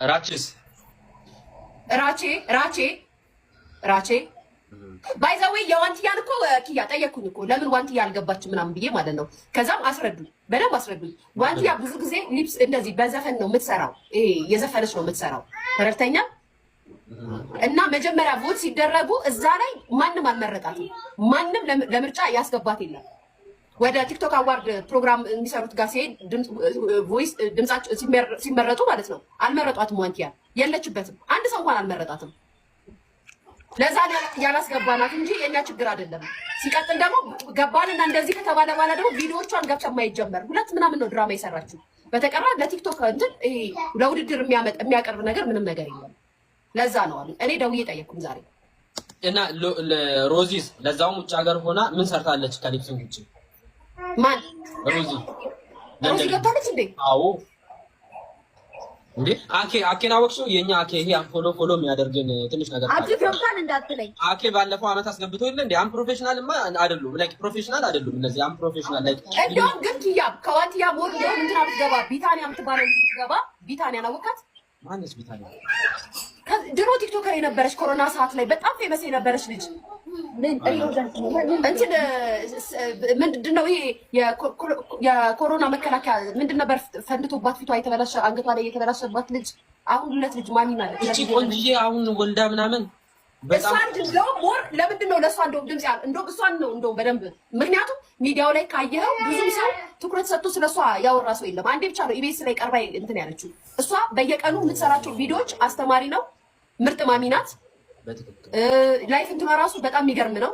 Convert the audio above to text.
ራቼስ ራቼ ባይዛዌ የዋንትያን እኮ ኪያ ጠየኩኝ እኮ ለምን ዋንትያ አልገባችም ምናምን ብዬ ማለት ነው። ከዛም በደንብ አስረዱኝ። ዋንትያ ብዙ ጊዜ ሊፕስ እንደዚህ በዘፈን ነው የምትሰራው፣ ይሄ የዘፈነች ነው የምትሰራው ተረድተኛ። እና መጀመሪያ ቮት ሲደረጉ እዛ ላይ ማንም አልመረጣትም፣ ማንም ለምርጫ ያስገባት የለም። ወደ ቲክቶክ አዋርድ ፕሮግራም የሚሰሩት ጋር ሲሄድ ቮይስ ድምጻቸው ሲመረጡ ማለት ነው አልመረጧትም። ዋንትያ የለችበትም፣ አንድ ሰው እንኳን አልመረጣትም። ለዛ ያላስገባናት እንጂ የኛ ችግር አይደለም። ሲቀጥል ደግሞ ገባንና እንደዚህ ከተባለ በኋላ ደግሞ ቪዲዮቿን ገብታ የማይጀመር ሁለት ምናምን ነው ድራማ የሰራችው። በተቀራ ለቲክቶክ እንትን ይሄ ለውድድር የሚያቀርብ ነገር ምንም ነገር የለም። ለዛ ነው አሉ። እኔ ደውዬ ጠየቅኩኝ ዛሬ እና ሮዚስ ለዛውም ውጭ ሀገር ሆና ምን ሰርታለች ከሊፕሲንግ ውጭ? ማን ሮዚ ገብታለች እንዴ? አዎ እንዴ አኬን አወቅሽው? የኛ አኬ ይሄ ፎሎ የሚያደርግን ትንሽ ነገር አኬ ገብታል እንዳትለኝ። አኬ ባለፈው አመት አስገብቶ የለ እንዴ? ፕሮፌሽናልማ አይደሉም፣ ላይክ ፕሮፌሽናል አይደሉም እነዚህ ፕሮፌሽናል ላይክ እንደውም ግን ኪያ ከዋንትያ ሞድ ነው እንትና ብትገባ ቢታኒያ የምትባለው ብትገባ ቢታኒያ ናወቃት። ማነች ቢታኒያ? ድሮ ቲክቶከር የነበረች ኮሮና ሰዓት ላይ በጣም ፌመስ የነበረች ልጅ እንትን ምንድን ነው ይሄ የኮሮና መከላከያ ምንድን ነበር ፈንድቶባት ፊቷ የተበላሸ አንገቷ ላይ የተበላሸባት ልጅ አሁን ሁለት ልጅ ማሚ ማለት እቺ ቆንጆዬ አሁን ወልዳ ምናምን በጣም እንደው ሞር ለምንድን ነው ለሷ እንደው ድምጽ ያለ እንደው እሷን ነው እንደው በደንብ ምክንያቱም ሚዲያው ላይ ካየኸው ብዙ ሰው ትኩረት ሰጥቶ ስለሷ ያወራ ሰው የለም። አንዴ ብቻ ነው ኢቢኤስ ላይ ቀርባ እንትን ያለችው። እሷ በየቀኑ የምትሰራቸው ቪዲዮዎች አስተማሪ ነው። ምርጥ ማሚ ናት። ላይፍ እንትኗ ራሱ በጣም የሚገርም ነው።